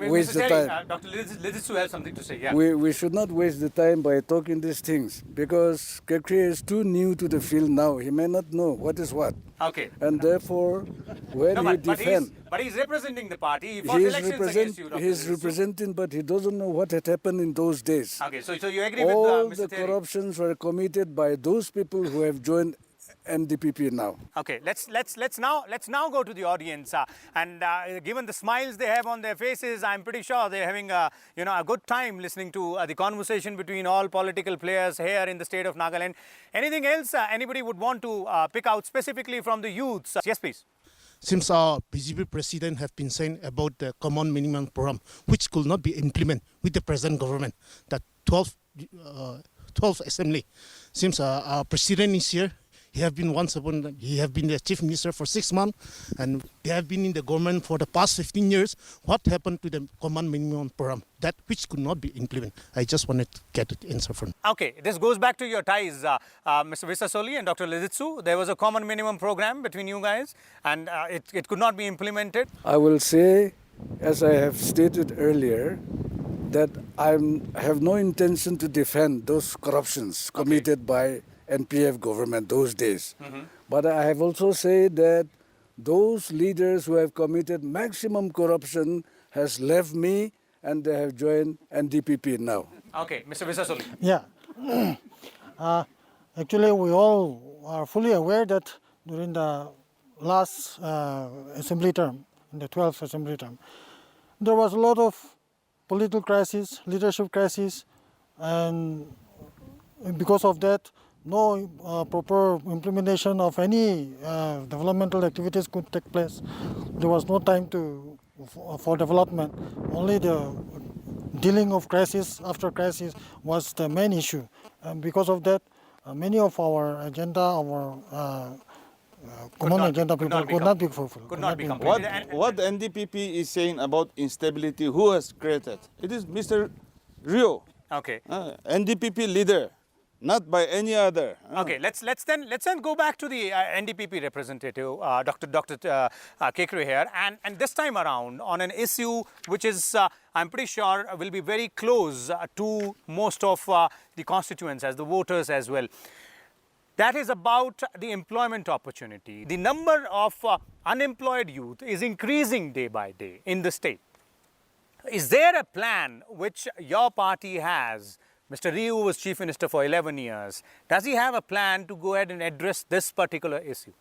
Speaker 2: waste the time.
Speaker 1: Dr. Liezietsu has something to say. Yeah.
Speaker 2: We should not waste the time by talking these things because Kekhrie is too new to the field now. He may not know what is what.
Speaker 1: Okay.
Speaker 2: And therefore, when he defends...
Speaker 1: But he's representing the party. He fought elections against you, Dr.
Speaker 2: He's representing, but he doesn't know what had happened in those days.
Speaker 1: Okay, so you agree
Speaker 2: All
Speaker 1: with
Speaker 2: the
Speaker 1: Mr. Therie?
Speaker 2: corruptions were committed by those people who have joined NDPP now.
Speaker 1: Okay, let's now go to the audience, and given the smiles they have on their faces, I'm pretty sure they're having a good time listening to the conversation between all political players here in the state of Nagaland. Anything else anybody would want to pick out specifically from the youths? Yes, please.
Speaker 14: Since our BJP president have been saying about the common minimum program, which could not be implemented with the present government, that 12 12th assembly. Seems our president is here. He have been the chief minister for 6 months, and they have been in the government for the past 15 years. What happened to the command minimum program? That which could not be implemented. I just wanted to get the answer from.
Speaker 1: Okay, this goes back to your ties, Mr. Visasolie and Dr. Liezietsu. There was a common minimum program between you guys, and it could not be implemented.
Speaker 2: I will say, as I have stated earlier, that I have no intention to defend those corruptions committed by NPF government those days. But I have also said that those leaders who have committed maximum corruption has left me and they have joined NDPP now.
Speaker 1: Okay, Mr. Visasolie.
Speaker 4: Yeah. Actually, we all are fully aware that during the last assembly term, in the 12th assembly term, there was a lot of political crisis, leadership crisis, and because of that, no proper implementation of any developmental activities could take place. There was no time for development. Only the dealing of crisis after crisis was the main issue. And because of that, many of our agenda, our common agenda people could not be fulfilled.
Speaker 1: Could not be completed.
Speaker 5: What the NDPP is saying about instability, who has created? It is Mr. Rio,
Speaker 1: Okay.
Speaker 5: NDPP leader, not by any other.
Speaker 1: Okay, let's then go back to the NDPP representative, Dr. Kekhrie here, and this time around on an issue which is, I'm pretty sure, will be very close to most of the constituents, as the voters as well. That is about the employment opportunity. The number of unemployed youth is increasing day by day in the state. Is there a plan which your party has? Mr. Ryu was Chief Minister for 11 years. Does he have a plan to go ahead and address this particular issue?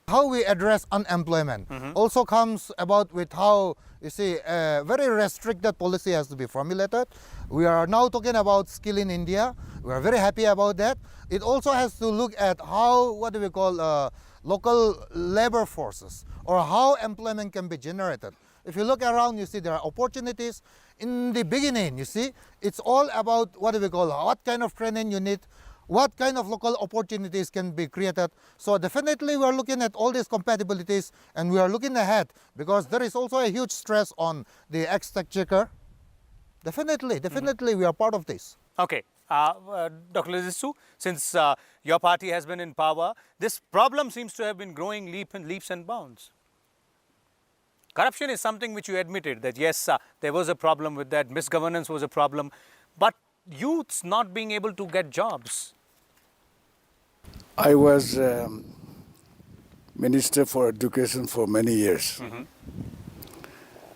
Speaker 3: How we address unemployment also comes about with how, you see, a very restricted policy has to be formulated. We are now talking about skill in India. We are very happy about that. It also has to look at how, what do we call, local labor forces, or how employment can be generated. If you look around, you see there are opportunities. In the beginning, you see, it's all about what do we call, what kind of training you need, what kind of local opportunities can be created. So definitely we are looking at all these compatibilities, and we are looking ahead because there is also a huge stress on the exchequer. Definitely we are part of this.
Speaker 1: Okay. Dr. Liezietsu, since your party has been in power, this problem seems to have been growing leaps and bounds. Corruption is something which you admitted that yes, there was a problem with that, misgovernance was a problem, but youths not being able to get jobs.
Speaker 2: I was Minister for Education for many years.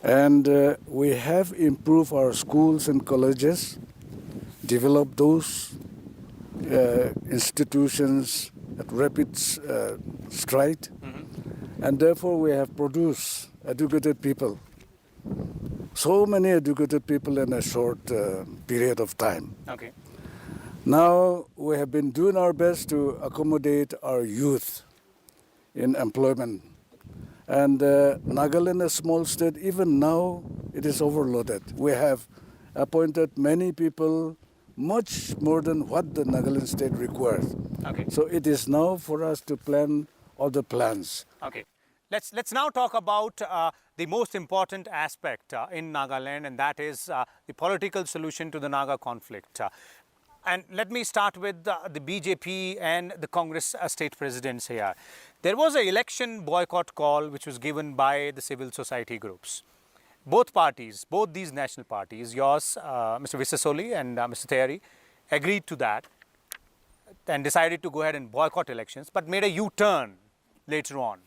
Speaker 2: And we have improved our schools and colleges, developed those institutions at rapid stride, and therefore we have produced educated people, so many educated people in a short period of time.
Speaker 1: Okay.
Speaker 2: Now we have been doing our best to accommodate our youth in employment. And Nagaland, a small state, even now it is overloaded. We have appointed many people, much more than what the Nagaland state requires.
Speaker 1: Okay.
Speaker 2: So it is now for us to plan all the plans.
Speaker 1: Okay. Let's now talk about the most important aspect in Nagaland, and that is the political solution to the Naga conflict. And let me start with the BJP and the Congress state presidents here. There was an election boycott call which was given by the civil society groups. Both parties, both these national parties, yours, Mr. Visasolie and Mr. Therie, agreed to that and decided to go ahead and boycott elections, but made a U-turn later on.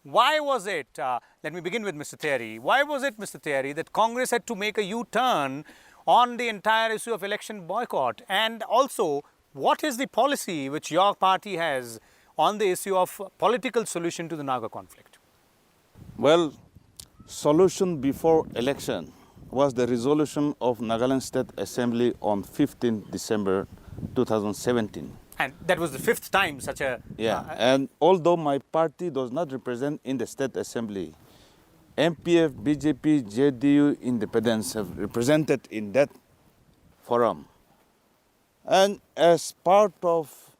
Speaker 1: Why was it, let me begin with Mr. Therie, why was it, Mr. Therie, that Congress had to make a U-turn on the entire issue of election boycott? And also, what is the policy which your party has on the issue of political solution to the Naga conflict?
Speaker 5: Well, solution before election was the resolution of Nagaland State Assembly on 15 December 2017.
Speaker 1: And that was the fifth time such a...
Speaker 5: And although my party does not represent in the State Assembly, MPF, BJP, JDU, independents have represented in that forum. And as part of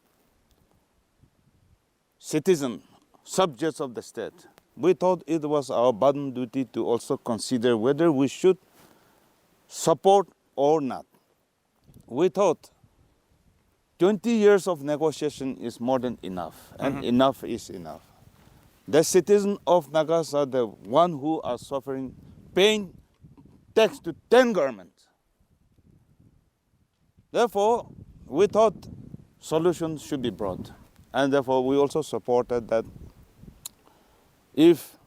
Speaker 5: citizen, subjects of the state, we thought it was our bounden duty to also consider whether we should support or not. We thought 20 years of negotiation is more than enough, and enough is enough. The citizens of Nagas are the one who are suffering pain, tax to 10 governments. Therefore, we thought solutions should be brought. And therefore, we also supported that if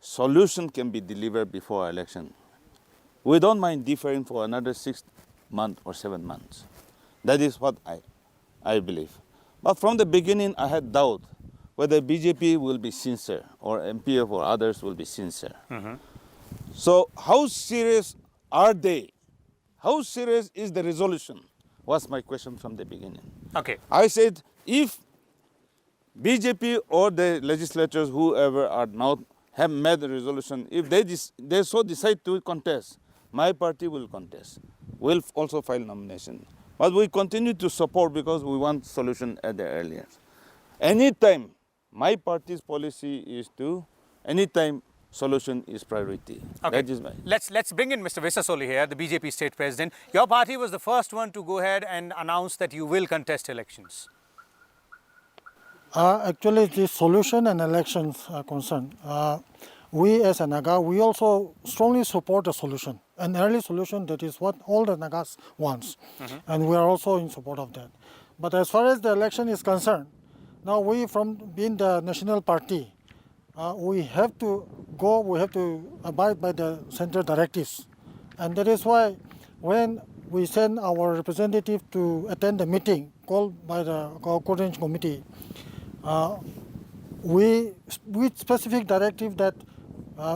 Speaker 5: solution can be delivered before election, we don't mind differing for another 6 months or 7 months. That is what I believe. But from the beginning, I had doubt whether BJP will be sincere or MPF or others will be sincere. So how serious are they? How serious is the resolution? Was my question from the beginning.
Speaker 1: Okay.
Speaker 5: I said, if BJP or the legislators, whoever are now, have made a resolution, if they so decide to contest, my party will contest. We'll also file nomination. But we continue to support because we want solution at the earliest. Anytime, my party's policy is to, anytime solution is priority.
Speaker 1: Okay.
Speaker 5: That is my...
Speaker 1: Let's bring in Mr. Visasolie here, the BJP state president. Your party was the first one to go ahead and announce that you will contest elections.
Speaker 4: Actually, the solution and elections are concerned. We as a Naga, we also strongly support the solution. An early solution, that is what all the Nagas wants. And we are also in support of that. But as far as the election is concerned, now we from being the national party, we have to abide by the central directives. And that is why when we send our representative to attend the meeting called by the coordination committee, with specific directive that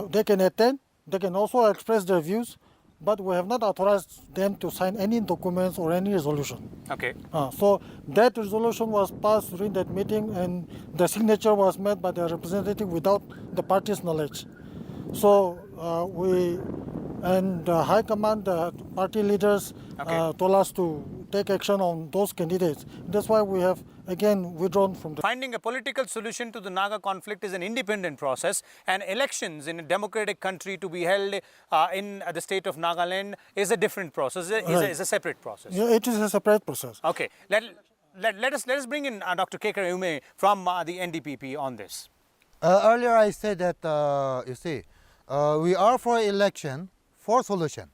Speaker 4: they can attend, they can also express their views, but we have not authorized them to sign any documents or any resolution.
Speaker 1: Okay.
Speaker 4: So that resolution was passed during that meeting, and the signature was made by the representative without the party's knowledge. So we and the High Command, the party leaders told us to take action on those candidates. That's why we have again withdrawn from the...
Speaker 1: Finding a political solution to the Naga conflict is an independent process, and elections in a democratic country to be held in the state of Nagaland is a different process, is a separate process.
Speaker 4: Yeah, it is a separate process.
Speaker 1: Okay, let us bring in Dr. Kekhrie Yhome from the NDPP on this.
Speaker 3: Earlier I said that, you see, we are for election, for solution.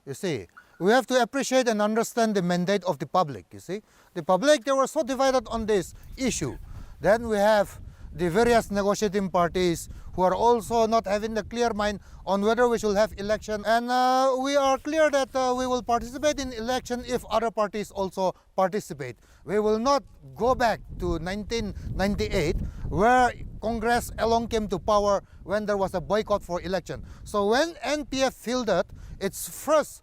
Speaker 3: You see, we have to appreciate and understand the mandate of the public, you see. The public, they were so divided on this issue. Then we have the various negotiating parties who are also not having the clear mind on whether we should have election. And we are clear that we will participate in election if other parties also participate. We will not go back to 1998 where Congress alone came to power when there was a boycott for election. So when NPF fielded its first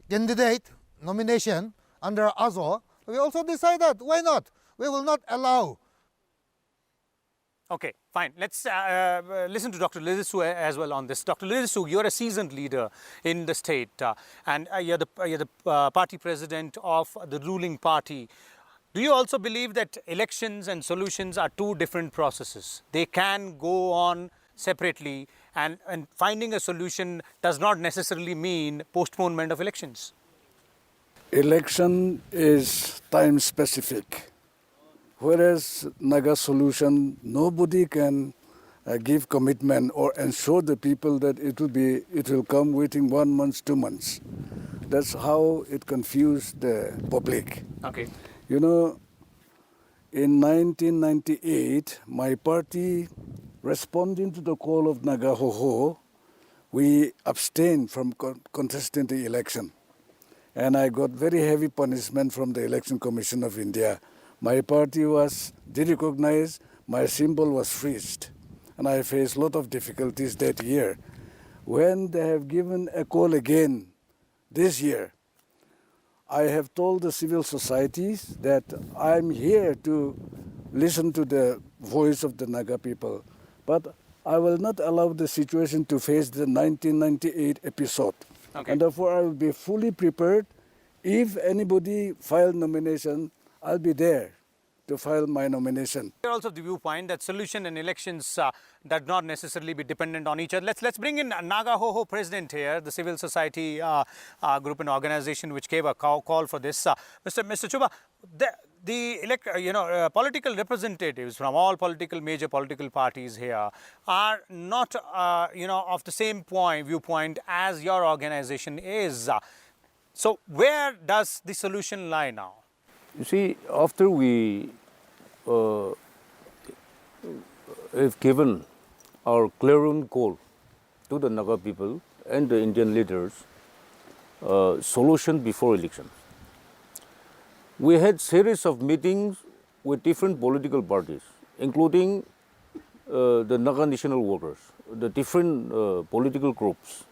Speaker 3: candidate nomination under AZO, we also decided, why not? We will not allow.
Speaker 1: Okay, fine. Let's listen to Dr. Liezietsu as well on this. Dr. Liezietsu, you're a seasoned leader in the state and you're the party president of the ruling party. Do you also believe that elections and solutions are two different processes? They can go on separately, and finding a solution does not necessarily mean postponement of elections?
Speaker 2: Election is time specific, whereas Naga solution, nobody can give commitment or ensure the people that it will come within 1 month, 2 months. That's how it confused the public.
Speaker 1: Okay.
Speaker 2: You know, in 1998, my party, responding to the call of Naga Hoho, we abstained from contesting the election. And I got very heavy punishment from the Election Commission of India. My party was derecognized, my symbol was freezed. And I faced a lot of difficulties that year. When they have given a call again this year, I have told the civil societies that I'm here to listen to the voice of the Naga people. But I will not allow the situation to face the 1998 episode.
Speaker 1: Okay.
Speaker 2: And therefore I will be fully prepared If anybody file nomination, I'll be there to file my nomination.
Speaker 1: You're also of the viewpoint that solution in elections does not necessarily be dependent on each other. Let's bring in Naga Hoho president here, the civil society group and organization which gave a call for this. Mr. Chuba, political representatives from all major political parties here are not of the same viewpoint as your organization is. So where does the solution lie now?
Speaker 6: You see, after we have given our clarion call to the Naga people and the Indian leaders, solution before election. We had series of meetings with different political parties, including the Naga national workers, the different political groups.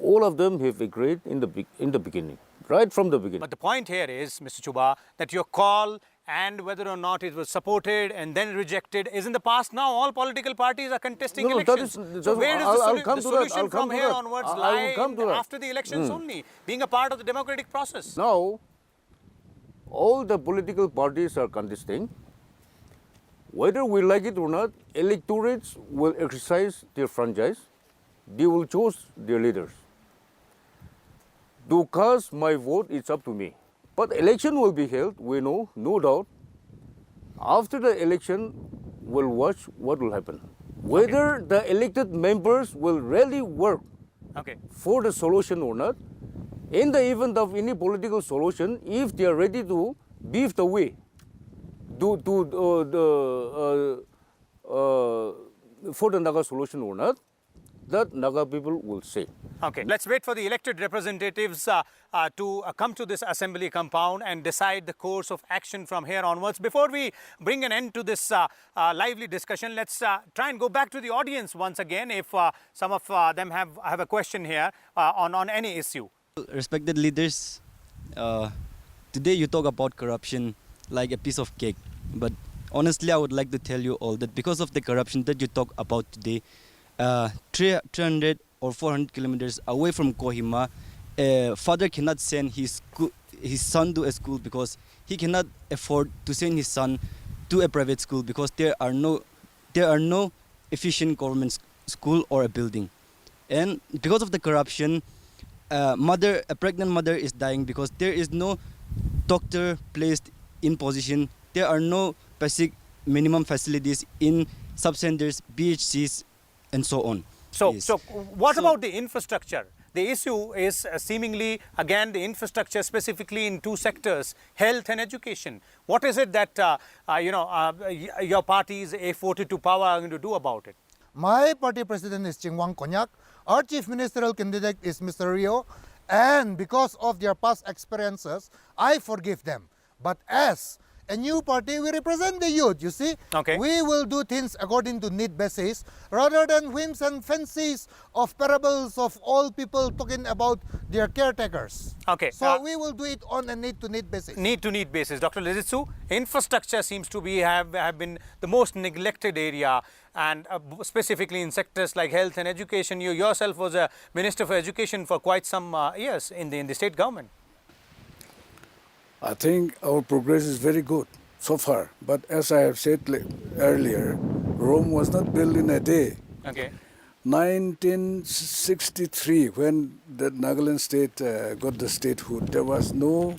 Speaker 6: All of them have agreed in the beginning, right from the beginning.
Speaker 1: But the point here is, Mr. Chuba, that your call and whether or not it was supported and then rejected is in the past now. All political parties are contesting elections. So where does the solution from here onwards lie after the elections only, being a part of the democratic process?
Speaker 6: Now, all the political parties are contesting. Whether we like it or not, electorates will exercise their franchise. They will choose their leaders. To cast my vote, it's up to me. But election will be held, we know, no doubt. After the election, we'll watch what will happen. Whether the elected members will really work for the solution or not. In the event of any political solution, if they are ready to pave the way for the Naga solution or not, that Naga people will say.
Speaker 1: Okay, let's wait for the elected representatives to come to this assembly compound and decide the course of action from here onwards. Before we bring an end to this lively discussion, let's try and go back to the audience once again if some of them have a question here on any issue.
Speaker 15: Respected leaders, today you talk about corruption like a piece of cake. But honestly, I would like to tell you all that because of the corruption that you talk about today, 300 or 400 kilometers away from Kohima, a father cannot send his son to a school because he cannot afford to send his son to a private school because there are no efficient government school or a building. And because of the corruption, a pregnant mother is dying because there is no doctor placed in position. There are no basic minimum facilities in sub-centers, BHCs, and so on.
Speaker 1: So what about the infrastructure? The issue is seemingly, again, the infrastructure specifically in two sectors, health and education. What is it that, your party's A42 power are going to do about it?
Speaker 3: My party president is Chingwang Konyak. Our chief ministerial candidate is Mr. Rio. And because of their past experiences, I forgive them. But as a new party, we represent the youth, you see.
Speaker 1: Okay.
Speaker 3: We will do things according to need basis rather than whims and fancies of parables of all people talking about their caretakers.
Speaker 1: Okay.
Speaker 3: So we will do it on a need-to-need basis.
Speaker 1: Need-to-need basis. Dr. Liezietsu, infrastructure seems to have been the most neglected area, and specifically in sectors like health and education. You yourself was a Minister for Education for quite some years in the state government.
Speaker 2: I think our progress is very good so far. But as I have said earlier, Rome was not built in a day.
Speaker 1: Okay.
Speaker 2: 1963, when the Nagaland state got the statehood, there was no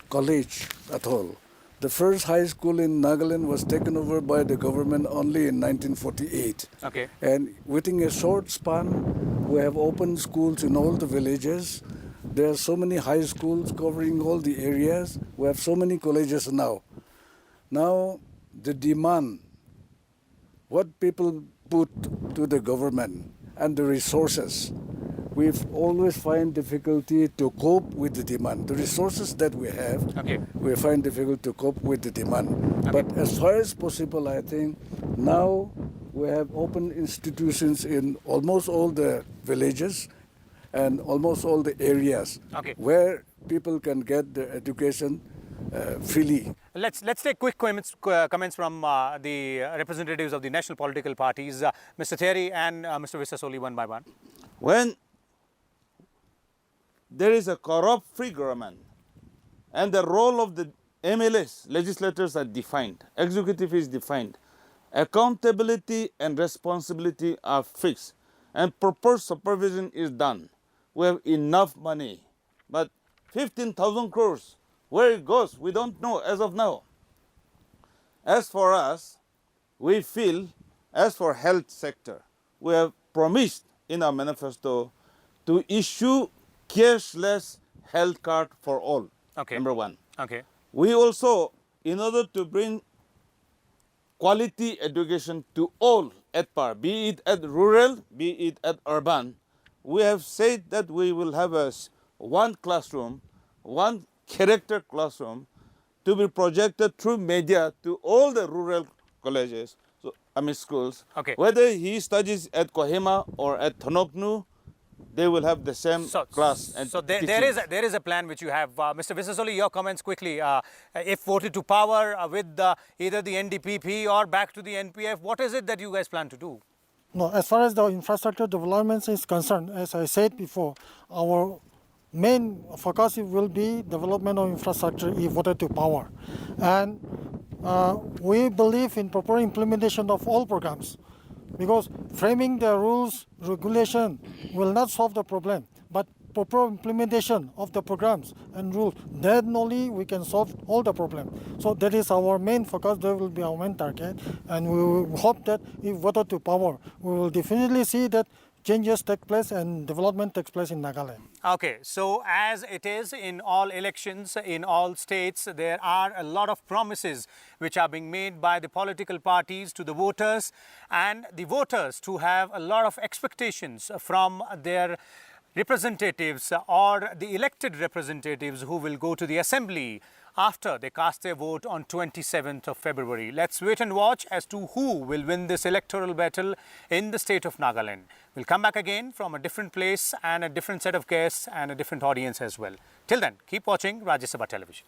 Speaker 2: college at all. The first high school in Nagaland was taken over by the government only in 1948.
Speaker 1: Okay.
Speaker 2: And within a short span, we have opened schools in all the villages. There are so many high schools covering all the areas. We have so many colleges now. Now, the demand, what people put to the government and the resources, we've always find difficulty to cope with the demand. The resources that we have, we find difficult to cope with the demand. But as far as possible, I think now we have open institutions in almost all the villages and almost all the areas where people can get their education freely.
Speaker 1: Let's take quick comments from the representatives of the national political parties, Mr. Therie and Mr. Visasolie, one by one.
Speaker 5: When there is a corrupt free government, and the role of the MLAs, legislators, are defined. Executive is defined. Accountability and responsibility are fixed, and proper supervision is done. We have enough money, but 15,000 crores, where it goes, we don't know as of now. As for us, we feel, as for health sector, we have promised in our manifesto to issue cashless health card for all.
Speaker 1: Okay.
Speaker 5: Number one.
Speaker 1: Okay.
Speaker 5: We also, in order to bring quality education to all at par, be it at rural, be it at urban, we have said that we will have one classroom, one character classroom to be projected through media to all the rural colleges, schools.
Speaker 1: Okay.
Speaker 5: Whether he studies at Kohima or at Thonoknu, they will have the same class. And
Speaker 1: so there is a plan which you have. Mr. Visasolie, your comments quickly. If voted to power with either the NDPP or back to the NPF, what is it that you guys plan to do?
Speaker 4: No, as far as the infrastructure development is concerned, as I said before, our main focus will be development of infrastructure if voted to power. And we believe in proper implementation of all programs, because framing the rules, regulation will not solve the problem, but proper implementation of the programs and rules, then only we can solve all the problems. So that is our main focus, that will be our main target, and we will hope that if voted to power, we will definitely see that changes take place and development takes place in Nagaland.
Speaker 1: Okay, so as it is in all elections, in all states, there are a lot of promises which are being made by the political parties to the voters, and the voters to have a lot of expectations from their representatives or the elected representatives who will go to the assembly after they cast their vote on 27th of February. Let's wait and watch as to who will win this electoral battle in the state of Nagaland. We'll come back again from a different place and a different set of guests and a different audience as well. Till then, keep watching Rajya Sabha Television.